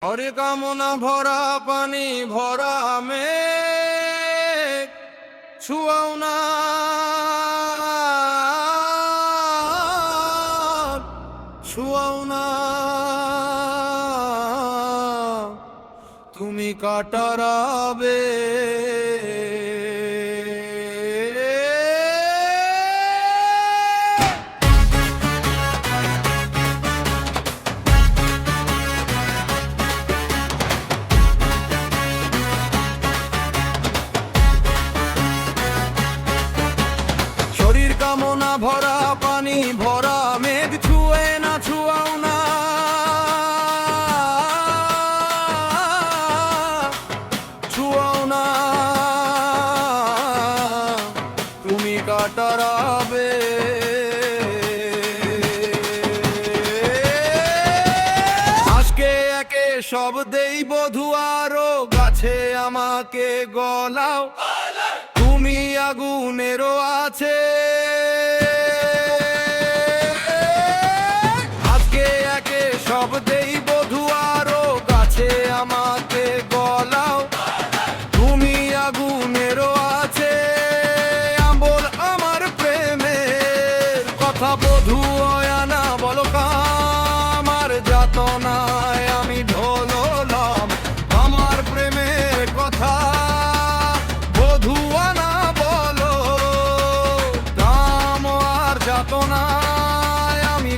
হরে কামনা ভরা পানি ভরা মেঘ ছুঁয়াও না ছুঁয়াও না তুমি কাটারাবে কামনা ভরা পানি ভরা মেঘ ছুঁয়ে না ছুঁয়াও না ছুঁয়াও না তুমি কাটারাবে আজকে একে সব দেই বধূ আরো গাছে আমাকে গলাও তুমি আগুনেরও আছে আজকে একে সব দেই বধূ আরো গাছে আমাকে গলাও তুমি আগুনেরও আছে আম্বল আমার প্রেমের কথা বধূ না বলো আমার যাতনায় আমি ঢোললাম আমার প্রেমের কথা আমি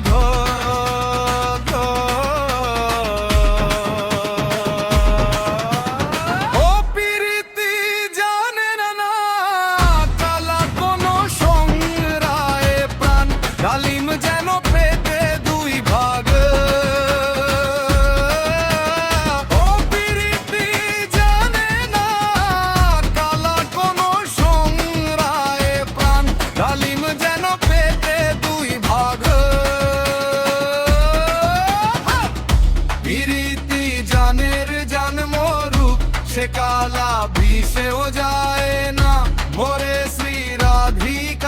ও প্রীতি জানে না কালা কোন সংগ্রায়ে প্রাণ ডালিম যেন পেতে দুই ভাগ ও প্রীতি জানে না কালা কোন সংগ্রায়ে প্রাণ ডালিম যেন পেতে দুই ভাগ প্রীতি জানের জন্ম রূপ সে কালা বিষেও যায় না মোরে শ্রী রাধিকা